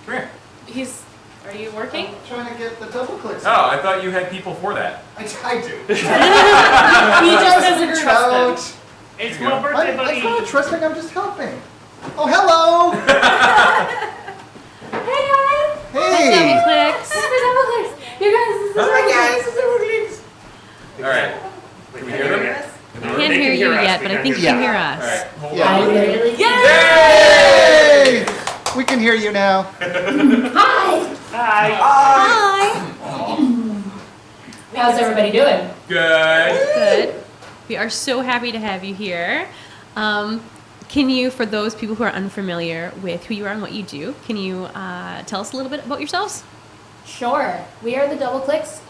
Come here. Are you working? I'm trying to get the Doubleclicks. Oh, I thought you had people for that. I do. He just doesn't trust them. It's my birthday, buddy. I'm not trusting, I'm just helping. Oh, hello! Hey guys! Hey! Doubleclicks. This is Doubleclicks. You guys, this is Doubleclicks. All right. Can we hear them? I can't hear you yet, but I think you can hear All us. right. Hold Yeah. on. Yay! We can hear you now. Hi. Hi. How's everybody doing? Good. Good. We are so happy to have you here. Can you, for those people who are unfamiliar with who you are and what you do, can you tell us a little bit about yourselves? Sure. We are the Doubleclicks.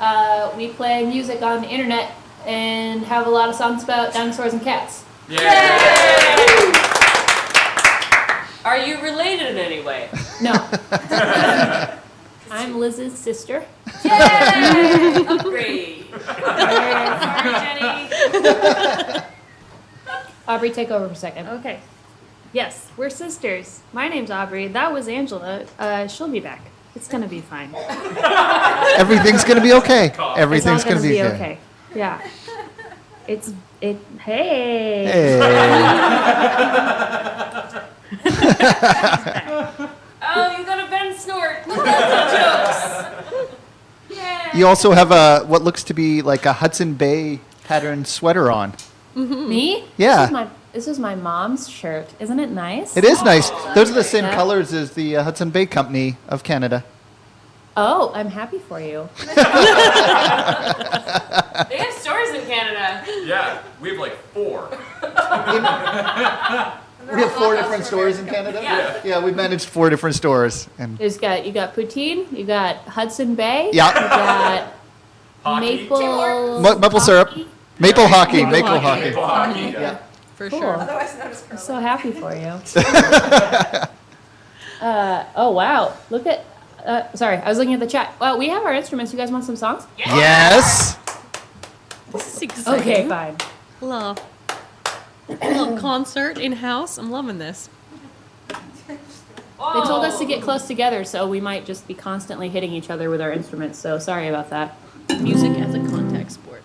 We play music on the internet and have a lot of songs about dinosaurs and cats. Yay! Are you related in any way? No. I'm Liz's sister. Yay! Upgrade. Sorry, Jenny. Aubrey, take over for a second. Okay. Yes, we're sisters. My name's Aubrey. That was Angela. She'll be back. It's gonna be fine. Everything's gonna be okay. Everything's It's all gonna be okay. okay. Yeah. Hey. Hey. Oh, you got a Ben snort. That's jokes. Yay. You also have what looks to be like a Hudson Bay pattern sweater on. Me? Yeah. This is my mom's shirt. Isn't it nice? It is nice. Those are the same Yeah. colors as the Hudson Bay Company of Canada. Oh, I'm happy for you. They have stores in Canada. Yeah, we have like 4. We have 4 different stores in Canada? Yeah. Yeah, we managed 4 different stores. And You got poutine, you got Hudson Bay, Yeah. you got Hockey. maple syrup. Maple hockey. Maple hockey. Maple hockey. Yeah. For Cool. sure. Otherwise known as I'm so happy for you. Oh wow! Look at. Sorry, I was looking at the chat. Well, we have our instruments. You guys want some songs? Yes. This is exciting. Okay, fine. Little concert in house. I'm loving this. They told us to get close together, so we might just be constantly hitting each other with our instruments. So sorry about that. Music as a contact sport.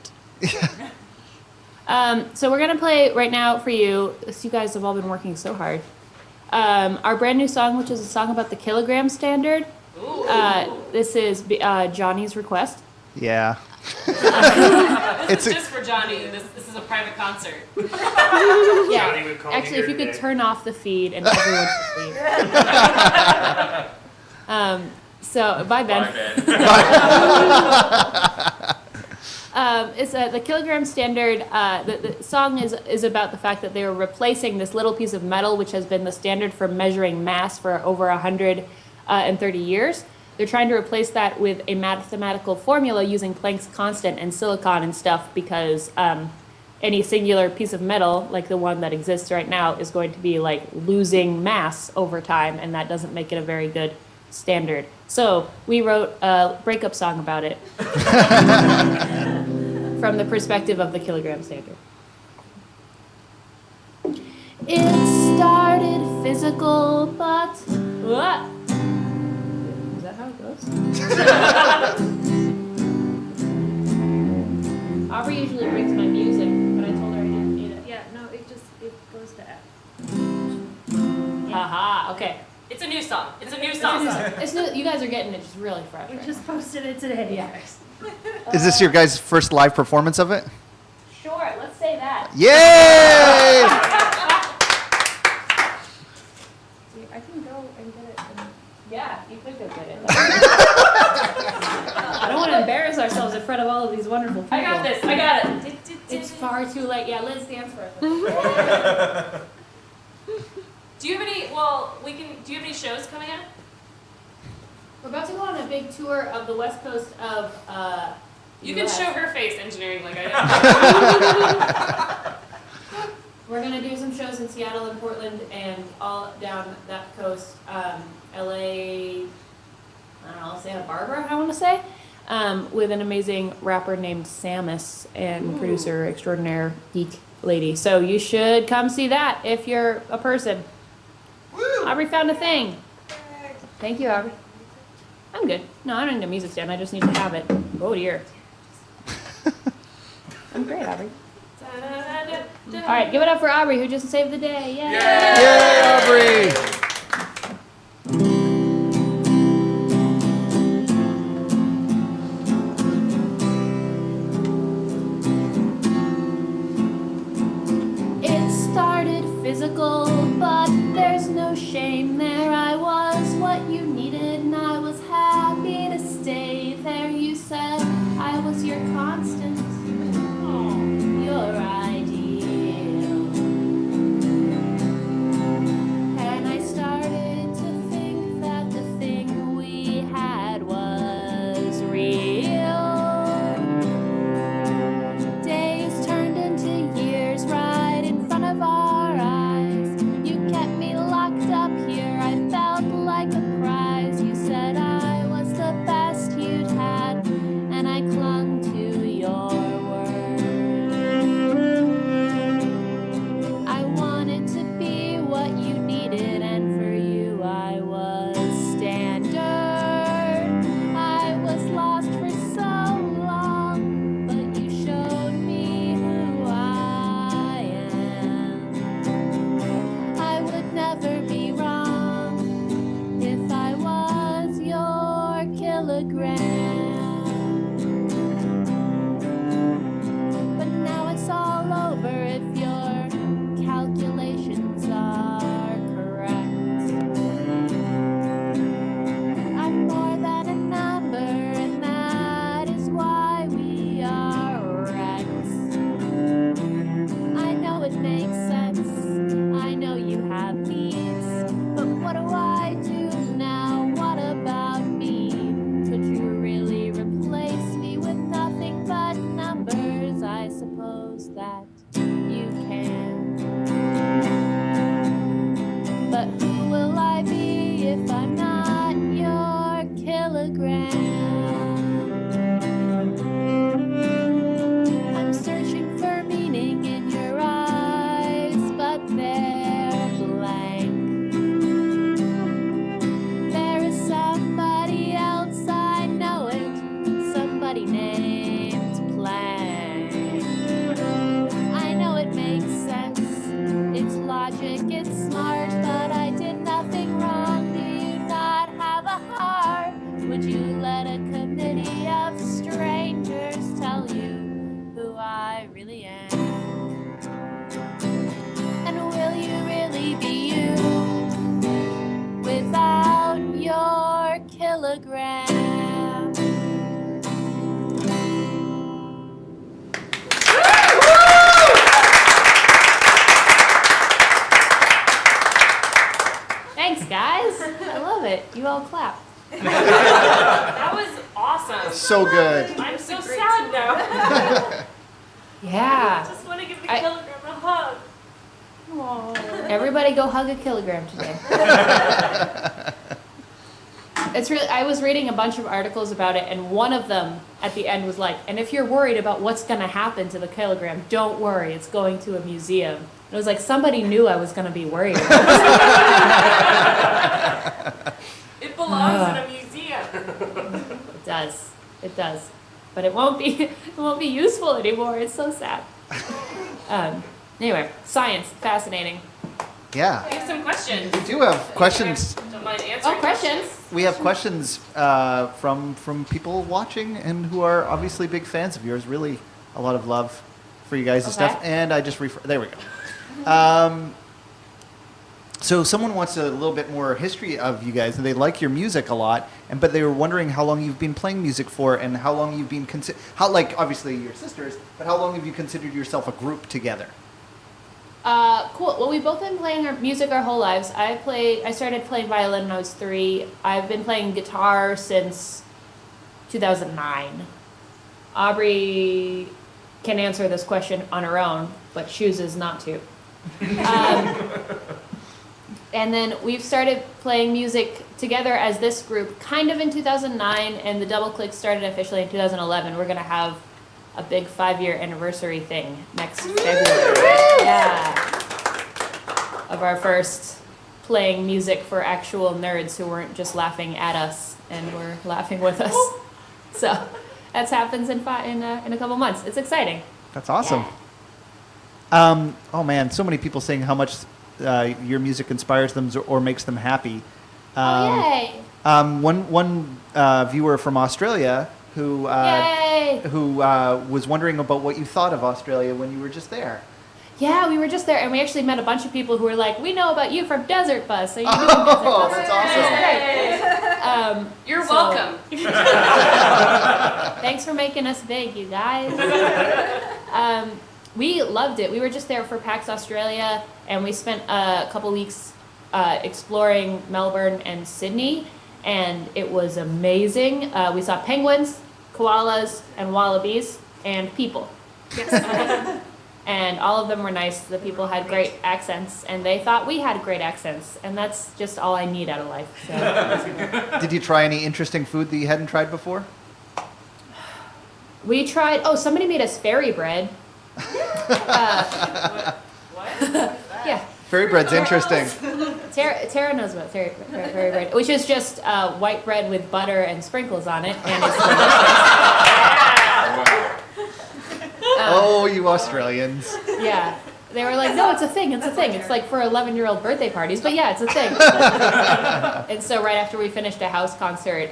So we're gonna play right now for you. You guys have all been working so hard. Our brand new song, which is a song about the kilogram standard. This is Johnny's request. Yeah. This is just for Johnny. This is a private concert. Yeah. Johnny would call me Actually, here if you could today. turn off the feed and everyone could leave. So bye, Ben. Bye, Ben. It's the kilogram standard. The song is about the fact that they were replacing this little piece of metal, which has been the standard for measuring mass for over 130 years. They're trying to replace that with a mathematical formula using Planck's constant and silicon and stuff because any singular piece of metal, like the one that exists right now, is going to be like losing mass over time, and that doesn't make it a very good standard. So we wrote a breakup song about it. From the perspective of the kilogram standard. It started physical, but what? Is that how it goes? Aubrey usually brings my music, but I told her I didn't need it. Yeah, no, it goes to F. Haha, okay. It's a new song. It's a new song. It's new, you guys are getting it just really fresh. We right just posted it today. Yeah. Is this your guys' first live performance of it? now. Sure, let's say that. Yay! I can go and get it. Yeah, you could go get it. I don't want to embarrass ourselves in front of all of these wonderful people. I got this. I got it. It's far too late. Yeah, Liz, dance for us. Do you have any? Well, we can. Do you have any shows coming up? We're about to go on a big tour of the west coast of. You can US. show her face engineering like I did. We're gonna do some shows in Seattle and Portland and all down that coast. LA. I don't know. Santa Barbara. I want to say. With an amazing rapper named Samus and producer extraordinaire geek lady. So you should come see that if you're a person. Aubrey found a thing. Thank you, Aubrey. I'm good. No, I don't need a music stand. I just need to have it. Oh dear. I'm great, Aubrey. All right, give it up for Aubrey, who just saved the day. Yay! Yay, Aubrey! It started physical, but there's no shame there. I was what you needed, and I was happy to stay there. You said I was your constant, your ideal. And I started to think that the thing we had was real. Days turned into years right in front of our eyes. You kept me locked up here, I felt like a prize. You said I was the best you'd had, and I clung to your word. I wanted to be what you needed, and for you I was standard. I was lost for so long, but you showed me who I am. I would never be wrong if I was your kilogram. But now it's all over if your calculations are correct. I'm more than a number, and that is why we are wrecks. I know it makes sense, I know you have needs, but what do I do now? What about me? Could you really replace me with nothing but numbers? I suppose that you can. But who will I be if I'm not your kilogram? I'm searching for meaning in your eyes, but they're blank. There is somebody else, I know it, somebody named Plank. I know it makes sense, it's logic, it's smart, but I did nothing wrong. Do you not have a heart? Would you let a committee of strangers tell you who I really am? And will you really be you without your kilogram? Thanks, guys. I love it. You all clap. That was awesome. So good. I'm so sad now. Yeah. Just want to give the I- kilogram a hug. Everybody go hug a kilogram today. It's really, I was reading a bunch of articles about it, and one of them at the end was like, and if you're worried about what's going to happen to the kilogram, don't worry, it's going to a museum. And it was like somebody knew I was going to be worried about It belongs in a museum. It does. It does. But it won't be useful anymore. It's so sad. Anyway, science, fascinating. Yeah. I have some questions. We do have questions. Don't mind answering. Oh, questions. We have questions from people watching and who are obviously big fans of yours. Really, a lot of love for you guys and stuff. Okay. And I just there we go. So someone wants a little bit more history of you guys, and they like your music a lot, but they were wondering how long you've been playing music for, and how long you've been obviously your sisters, but how long have you considered yourself a group together? Cool. Well, we've both been playing our music our whole lives. I started playing violin when I was 3. I've been playing guitar since 2009. Aubrey can answer this question on her own, but chooses not to. And then we've started playing music together as this group kind of in 2009, and the Doubleclicks started officially in 2011. We're going to have a big 5-year anniversary thing next February. Yeah. Of our first playing music for actual nerds who weren't just laughing at us and were laughing with us. So that happens in a couple months. It's exciting. That's awesome. Oh man, so many people saying how much your music inspires them or makes them happy. Yay! One viewer from Australia who was wondering about what you thought of Australia when you were just there. Yeah, we were just there, and we actually met a bunch of people who were like, "We know about you from Desert Bus." So you doing Oh, Desert Bus? that's awesome. Great. You're So- welcome. Thanks for making us big, you guys. We loved it. We were just there for PAX Australia, and we spent a couple weeks exploring Melbourne and Sydney, and it was amazing. We saw penguins, koalas, and wallabies, and people. Yes. And all of them were nice. The people had great accents, and they thought we had great accents, and that's just all I need out of life. So. Did you try any interesting food that you hadn't tried before? We tried. Oh, somebody made us fairy bread. Yeah, Fairy bread's interesting. Tara knows about fairy bread, which is just white bread with butter and sprinkles on it, and it's delicious. Oh, you Australians. Yeah, they were like, "No, it's a thing. It's a thing. It's like for 11-year-old birthday parties." But yeah, it's a thing. And so right after we finished a house concert,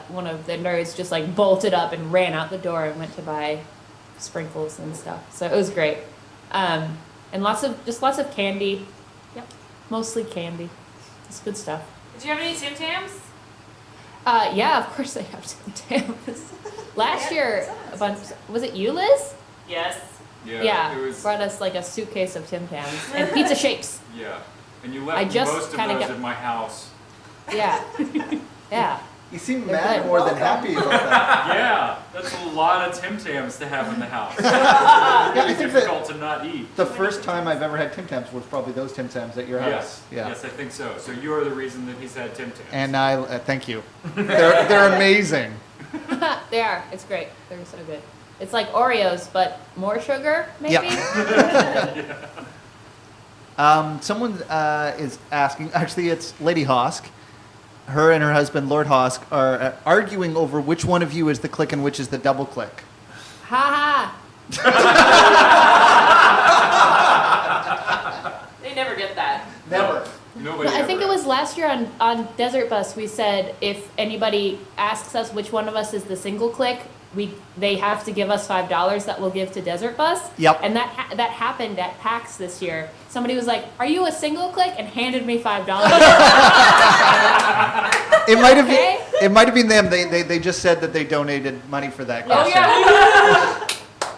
one of the nerds just like bolted up and ran out the door and went to buy sprinkles and stuff. So it was great, and lots of candy. Yep, mostly candy. It's good stuff. Did you have any Tim Tams? Yeah, of course I have Tim Tams. Last year, a bunch. Was it you, Liz? Yes. Yeah, It was. brought us like a suitcase of Tim Tams and pizza shapes. Yeah. And you I left just most of kinda those got- at my house. Yeah, yeah. You seem They're mad good. more than happy about that. Yeah, that's a lot of Tim Tams to have in the house. Yeah, I It's think that difficult to not eat. the first time I've ever had Tim Tams was probably those Tim Tams at your house. Yes. Yeah. Yes, I think so. So you are the reason that he's had Tim Tams. And I thank you. They're amazing. They are. It's great. They're so good. It's like Oreos, but more sugar, maybe? Someone is asking. Actually, it's Lady Hosk. Her and her husband, Lord Hosk, are arguing over which one of you is the click and which is the double click. Ha They never get that. Never. Nobody I think it ever- was last year on Desert Bus, we said if anybody asks us which one of us is the single click, they have to give us $5 that we'll give to Desert Bus. Yep. And that happened at PAX this year. Somebody was like, "Are you a single click?" and handed me $5. It might have Okay. been. It might have been them. They just said that they donated money for that. Oh, question. yeah.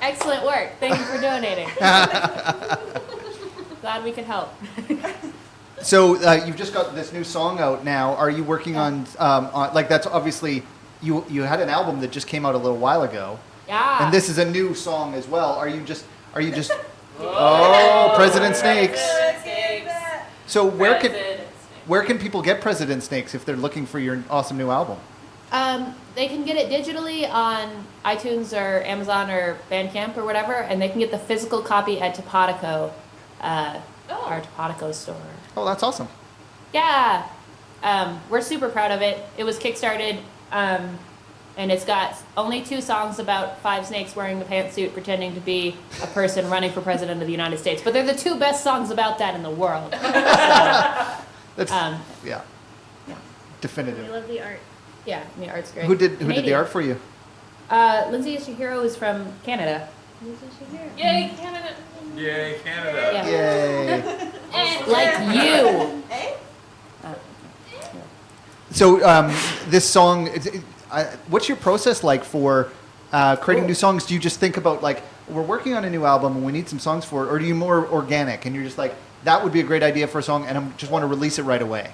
Excellent work. Thank you for donating. Glad we could help. So you've just got this new song out now. Are you working on like that's obviously you had an album that just came out a little while ago, Yeah. and this is a new song as well. Are you just oh President Snakes? So where can people get President Snakes if they're looking for your awesome new album? They can get it digitally on iTunes or Amazon or Bandcamp or whatever, and they can get the physical copy at Topodico, our Topodico store. Oh, that's awesome. Yeah, we're super proud of it. It was kickstarted, and it's got only 2 songs about 5 snakes wearing a pantsuit pretending to be a person running for president of the United States. But they're the 2 best songs about that in the world. So, That's yeah, We definitive. love the art. yeah, the art's great. Who did the Canadian. art for you? Lindsay Ishihiro is from Canada. Yay, Canada. Yay, Canada. Yeah. Yay. Like you. So this song, what's your process like for creating new songs? Do you just think about like we're working on a new album and we need some songs for it, or do you more organic and you're just like that would be a great idea for a song and I just want to release it right away?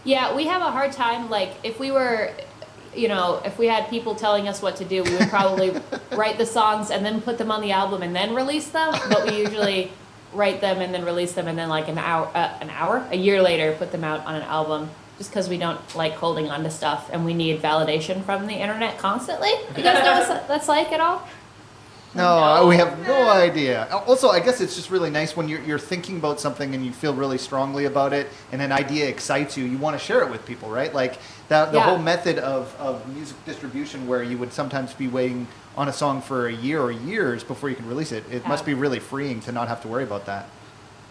Yeah, we have a hard time. Like, if we were, if we had people telling us what to do, we would probably write the songs and then put them on the album and then release them. But we usually write them and then release them and then like a year later, put them out on an album. Just because we don't like holding on to stuff and we need validation from the internet constantly. You guys know what that's like at all? No, we have no idea. Also, I guess it's just really nice when you're thinking about something and you feel really strongly about it, and an idea excites you. You want to share it with people, right? Like that, the Yeah. whole method of music distribution, where you would sometimes be waiting on a song for a year or years before you can release it. It must be really freeing to not have to worry about that.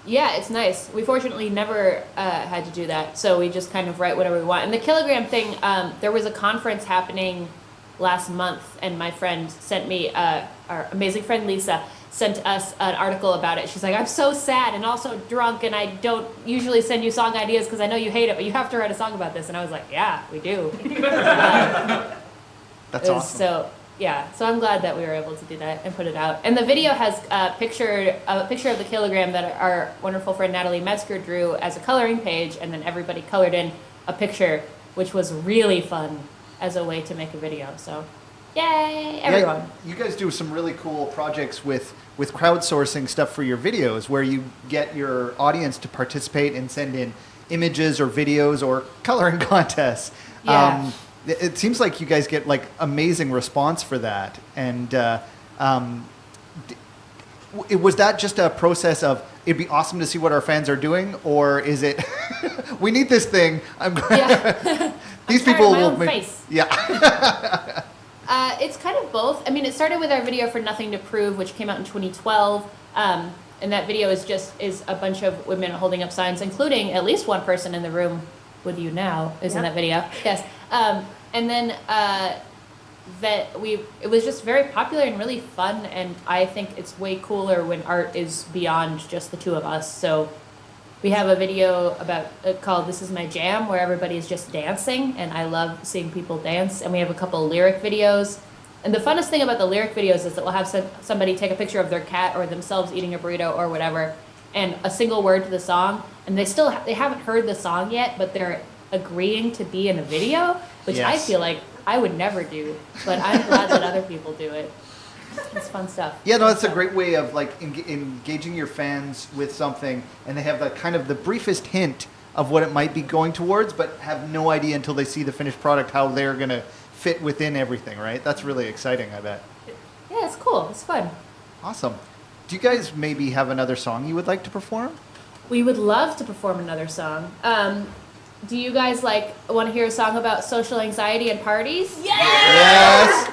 Yeah, it's nice. We fortunately never had to do that, so we just kind of write whatever we want. And the kilogram thing, there was a conference happening last month, and my friend sent me, our amazing friend Lisa, sent us an article about it. She's like, I'm so sad and also drunk, and I don't usually send you song ideas because I know you hate it, but you have to write a song about this. And I was like, yeah, we do. That's awesome. So yeah, so I'm glad that we were able to do that and put it out. And the video has a picture of the kilogram that our wonderful friend Natalie Metzger drew as a coloring page, and then everybody colored in a picture, which was really fun as a way to make a video. So, yay, everyone! Yeah, you guys do some really cool projects with crowdsourcing stuff for your videos, where you get your audience to participate and send in images or videos or coloring contests. Yeah. It seems like you guys get like amazing response for that. And was that just a process of it'd be awesome to see what our fans are doing, or is it we need this thing? Yeah. These I'm tired people of my will own make. face. Yeah. It's kind of both. I mean, it started with our video for Nothing to Prove, which came out in 2012. And that video is a bunch of women holding up signs, including at least one person in the room with you now is in that video. Yes. And then it was just very popular and really fun. And I think it's way cooler when art is beyond just the two of us. So we have a video called This Is My Jam, where everybody is just dancing, and I love seeing people dance. And we have a couple lyric videos. And the funnest thing about the lyric videos is that we'll have somebody take a picture of their cat or themselves eating a burrito or whatever, and a single word to the song, and they haven't heard the song yet, but they're agreeing to be in a video, which I Yes. feel like I would never do, but I'm glad that other people do it. It's fun stuff. Yeah, no, that's a great way of like engaging your fans with something, and they have the kind of the briefest hint of what it might be going towards, but have no idea until they see the finished product how they're gonna fit within everything, right? That's really exciting, I bet. Yeah, it's cool. It's fun. Awesome. Do you guys maybe have another song you would like to perform? We would love to perform another song. Do you guys want to hear a song about social anxiety and parties? Yes.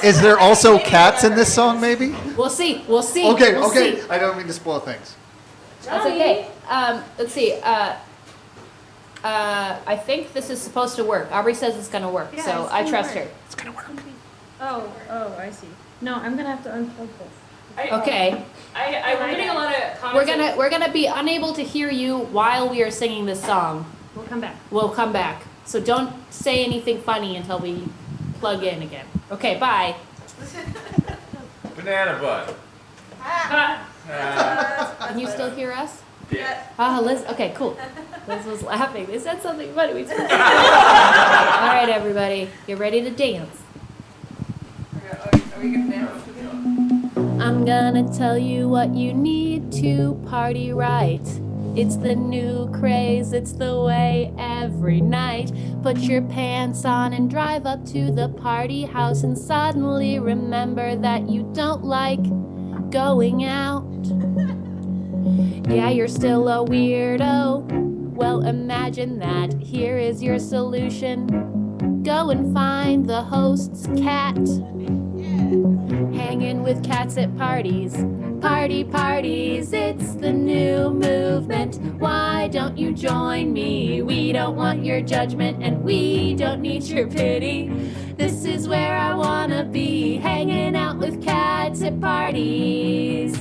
Is there also cats in this song, maybe? We'll see. We'll see. Okay, We'll okay. see. I don't mean to spoil things. That's okay. Let's see. I think this is supposed to work. Aubrey says it's gonna work, Yeah, so it's I gonna trust work. her. It's gonna work. Oh, I see. No, I'm gonna have to unplug this. Okay. I'm getting a lot of comments. We're gonna be unable to hear you while we are singing this song. We'll come back. We'll come back. So don't say anything funny until we plug in again. Okay, bye. Banana butt. Can you still hear us? Yeah. Ah, Liz. Okay, cool. Liz was laughing. They said something funny. All right, everybody, get ready to dance. Are we gonna dance? I'm gonna tell you what you need to party right. It's the new craze, it's the way every night. Put your pants on and drive up to the party house and suddenly remember that you don't like going out. Yeah, you're still a weirdo. Well, imagine that. Here is your solution. Go and find the host's cat. Hanging with cats at parties. Parties, it's the new movement. Why don't you join me? We don't want your judgment and we don't need your pity. This is where I wanna be, hanging out with cats at parties.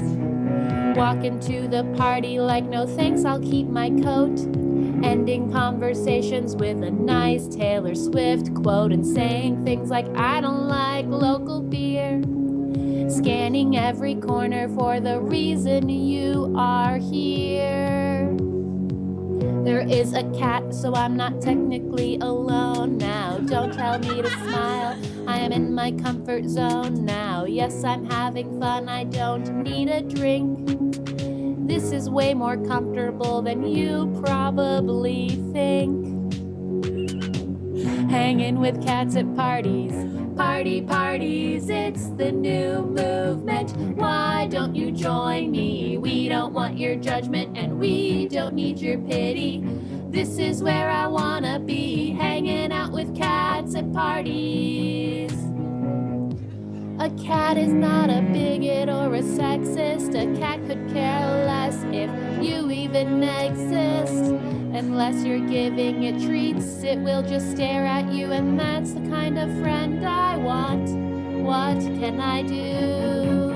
Walk into the party like no thanks, I'll keep my coat. Ending conversations with a nice Taylor Swift quote and saying things like I don't like local beer. Scanning every corner for the reason you are here. There is a cat, so I'm not technically alone now. Don't tell me to smile, I am in my comfort zone now. Yes, I'm having fun, I don't need a drink. This is way more comfortable than you probably think. Hanging with cats at parties. Party parties, it's the new movement. Why don't you join me? We don't want your judgment and we don't need your pity. This is where I wanna be, hanging out with cats at parties. A cat is not a bigot or a sexist. A cat could care less if you even exist. Unless you're giving it treats, it will just stare at you, and that's the kind of friend I want. What can I do?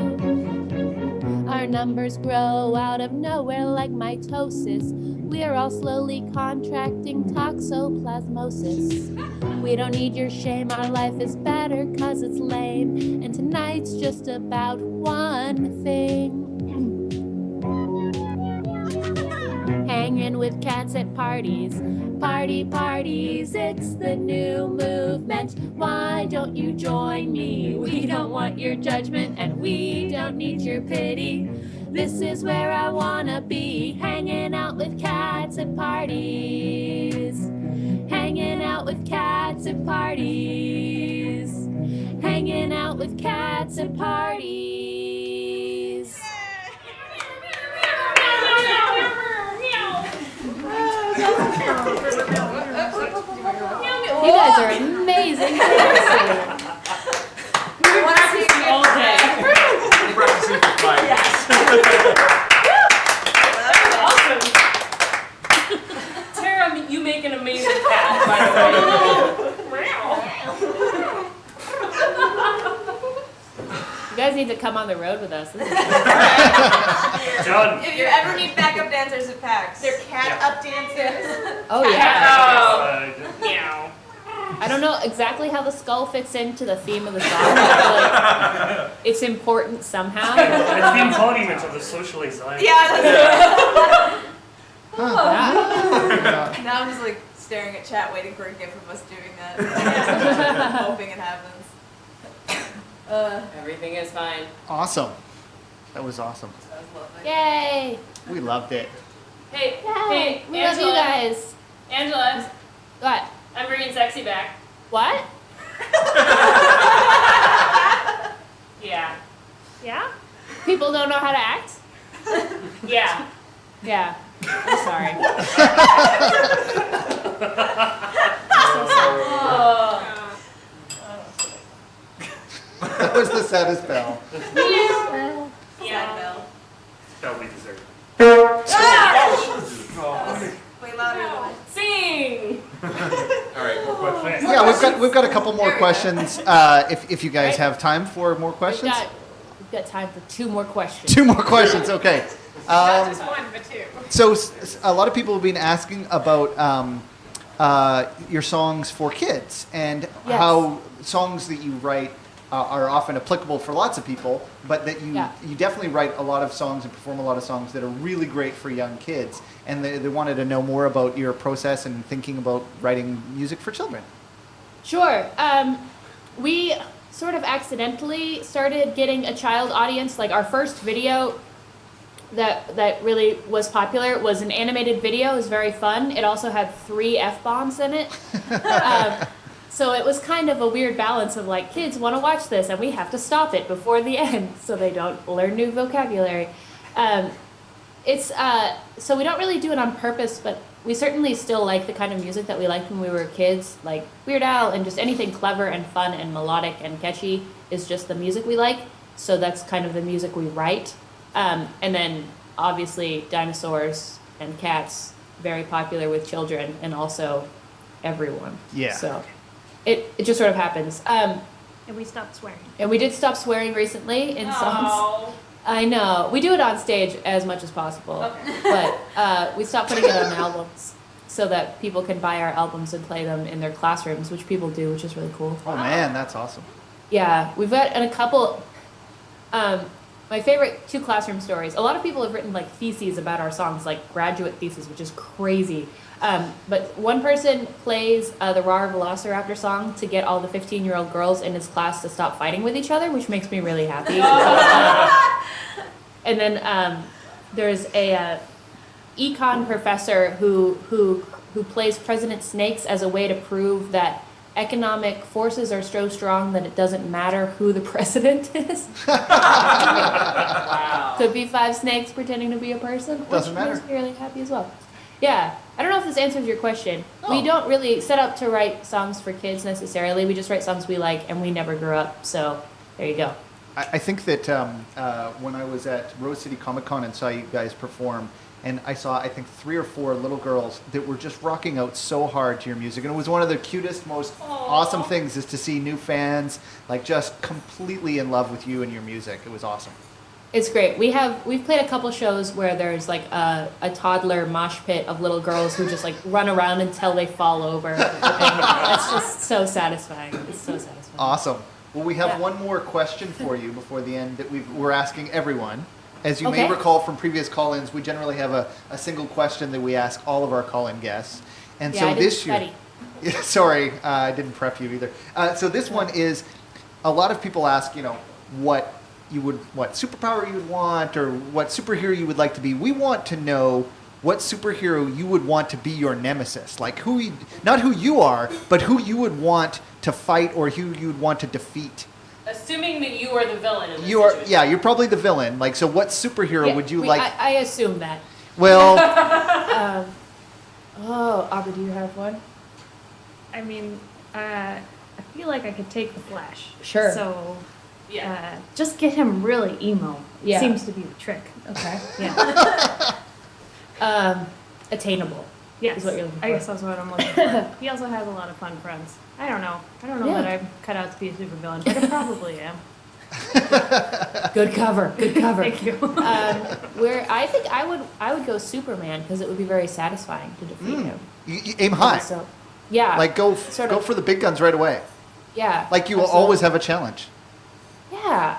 Our numbers grow out of nowhere like mitosis. We're all slowly contracting toxoplasmosis. We don't need your shame, our life is better 'cause it's lame. And tonight's just about one thing. Hanging with cats at parties. Party parties, it's the new movement. Why don't you join me? We don't want your judgment and we don't need your pity. This is where I wanna be, hanging out with cats at parties. Hanging out with cats at parties. Hanging out with cats at parties. You guys are amazing dancers. We want to see you all day. We're practicing for 5 years. Awesome. Tara, you make an amazing cat, by the way. You guys need to come on the road with us. This is Done. If you ever need backup dancers at PAX, they're cat up dancers. Oh yeah. Meow. I don't know exactly how the skull fits into the theme of the song, but I feel like it's important somehow. It's the embodiment of the social anxiety. Yeah, that's Yeah. Now I'm just like staring at chat, waiting for a gif of us doing that. Hoping it happens. Everything is fine. Awesome. That was awesome. That was lovely. Yay! We loved it. Hey, Yay! hey, We love you Angela. guys. Angela, What? I'm bringing sexy back. What? Yeah. Yeah? People don't know how to act? Yeah. Yeah. I'm sorry. Oh. That was the saddest bell. Yeah. That'll be deserved. Way louder though. Sing. All right, more questions. Yeah, we've got a couple more questions. If you guys have time for more questions. We've got time for 2 more questions. 2 more questions. Okay. Not just one, but two. So a lot of people have been asking about your songs for kids and Yes. how songs that you write are often applicable for lots of people, but that you Yeah. you definitely write a lot of songs and perform a lot of songs that are really great for young kids. And they wanted to know more about your process and thinking about writing music for children. Sure. We sort of accidentally started getting a child audience. Like our first video that really was popular was an animated video. It was very fun. It also had 3 F-bombs in it. So it was kind of a weird balance of like, kids want to watch this and we have to stop it before the end so they don't learn new vocabulary. So we don't really do it on purpose, but we certainly still like the kind of music that we liked when we were kids, like Weird Al, and just anything clever and fun and melodic and catchy is just the music we like. So that's kind of the music we write. And then obviously dinosaurs and cats, very popular with children and also everyone. Yeah. So it just sort of happens. And we stopped swearing. And we did stop swearing recently in songs. Oh. I know. We do it on stage as much as possible. Okay. But we stopped putting it on albums so that people can buy our albums and play them in their classrooms, which people do, which is really cool. Oh man, that's awesome. Yeah, we've got a couple. My favorite 2 classroom stories. A lot of people have written like theses about our songs, like graduate theses, which is crazy. But one person plays the Rar Velociraptor song to get all the 15-year-old girls in his class to stop fighting with each other, which makes me really happy. And then there's a econ professor who plays President Snakes as a way to prove that economic forces are so strong that it doesn't matter who the president is. Wow. Could be 5 snakes pretending to be a person, Doesn't which matter. makes me really happy as well. Yeah, I don't know if this answers your question. We Oh. don't really set up to write songs for kids necessarily. We just write songs we like, and we never grew up. So there you go. I think that when I was at Rose City Comic Con and saw you guys perform, and I saw, I think, 3 or 4 little girls that were just rocking out so hard to your music. And it was one of the cutest, most awesome things is to see new fans, like, just completely in love with you and your music. It was awesome. It's great. We've played a couple shows where there's like a toddler mosh pit of little girls who just like run around until they fall over. And it's just so satisfying. It's so satisfying. Awesome. Well, we have Yeah. one more question for you before the end that we're asking everyone. As you may Okay. recall from previous call-ins, we generally have a single question that we ask all of our call-in guests. And Yeah, so I didn't this year... study. Sorry, I didn't prep you either. So this one is, a lot of people ask, what superpower you would want or what superhero you would like to be. We want to know what superhero you would want to be your nemesis. Like not who you are, but who you would want to fight or who you would want to defeat. Assuming that you are the villain in this You are, situation. yeah, you're probably the villain. Like, so what superhero Yeah, would you like? I assume that. Well, Aubrey, do you have one? I mean, I feel like I could take the Flash. Sure. So, Yeah. just get him really emo. Yeah. Seems to be the trick. Okay. Yeah. Attainable. Yes. Is what you're looking I for. guess that's what I'm looking for. He also has a lot of fun friends. I don't know Yeah. that I'm cut out to be a supervillain, but I probably am. Good cover. Good cover. Thank you. Where I think I would go Superman because it would be very satisfying to defeat him. you aim high. So, yeah. Like, go Sort go of. for the big guns right away. Yeah. Like, you will absolutely. always have a challenge. Yeah.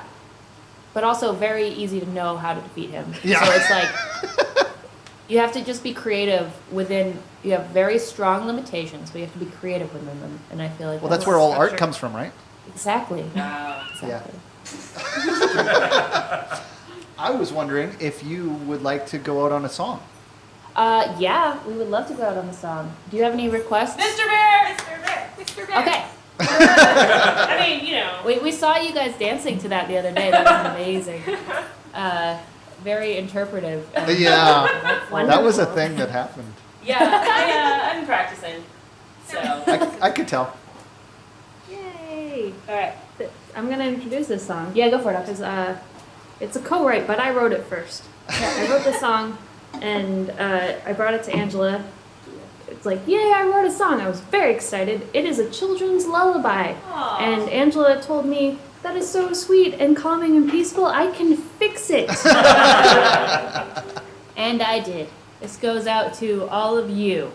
But also very easy to know how to defeat him. Yeah. So it's like you have to just be creative within. You have very strong limitations, but you have to be creative within them. And I feel like Well, that's where all art structure. comes from, right? exactly. Wow. Exactly. I was wondering if you would like to go out on a song. Yeah, we would love to go out on the song. Do you have any requests? Mr. Bear! Mr. Bear! Mr. Bear! Okay. I mean, We saw you guys dancing to that the other day. That was amazing. Very interpretive. and Yeah, wonderful. that was a thing that happened. yeah, I'm practicing. So. I could tell. Yay! All right. I'm gonna introduce this song. Yeah, go for it. Because it's a co-write, but I wrote it first. I wrote the song, and I brought it to Angela. It's like, yay, I wrote a song. I was very excited. It is a children's lullaby. Aw. And Angela told me, that is so sweet and calming and peaceful, I can fix it. And I did. This goes out to all of you.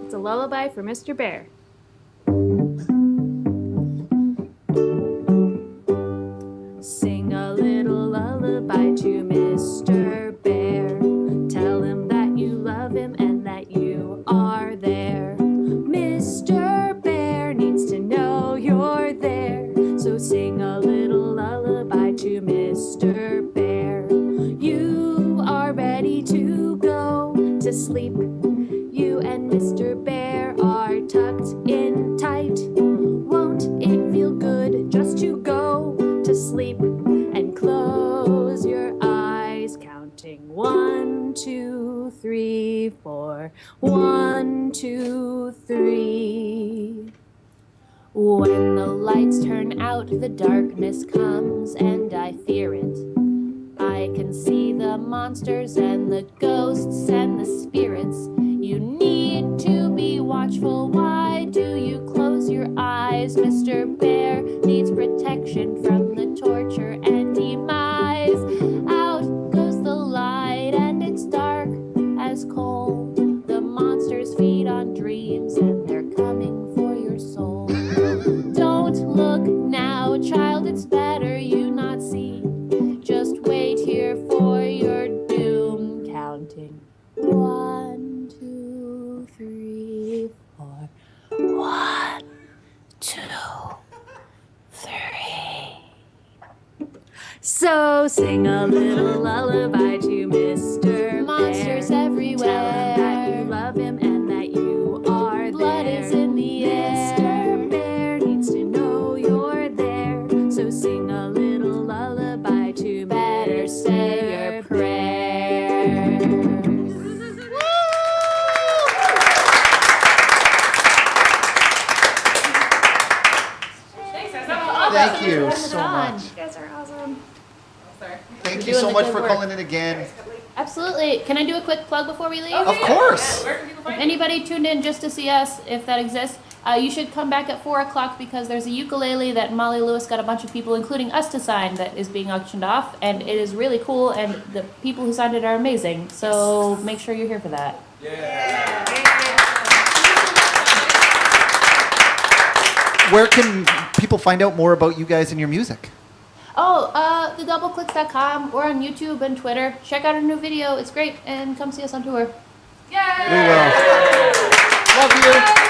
It's a lullaby for Mr. Bear. Sing a little lullaby to Mr. Bear. Tell him that you love him and that you are there. Mr. Bear needs to know you're there. So sing a little lullaby to Mr. Bear. You are ready to go to sleep. You and Mr. Bear are tucked in tight. Won't it feel good just to go to sleep and close your eyes, counting 1, 2, 3, 4. 1, 2, 3. When the lights turn out, the darkness comes, and I fear it. I can see the monsters and the ghosts and the spirits. You need to be watchful. Why do you close your eyes? Mr. Bear needs protection from the torture and demise. Out goes the light, and it's dark as coal. The monsters feed on dreams, and they're coming for your soul. Don't look now, child, it's better you not see. Just wait here for your doom, counting 1, 2, 3, 4. 1, 2, 3. So sing a little lullaby to Mr. Monsters Bear. everywhere. Tell him that you love him and that you are Blood there. is in the air. Mr. Thank you Having so fun. much. You guys are awesome. Thank You're you doing so the much good for work. calling in again. Absolutely. Can I do a quick plug before we leave? Of course. Where can people If find you? anybody tuned in just to see us, if that exists, you should come back at 4 o'clock because there's a ukulele that Molly Lewis got a bunch of people, including us, to sign that is being auctioned off, and it is really cool, and the people who signed it are amazing. So make sure you're here for that. Where can people find out more about you guys and your music? Oh, the Doubleclicks.com. We're on YouTube and Twitter. Check out our new video. It's great, and come see us on tour. We will. Love you.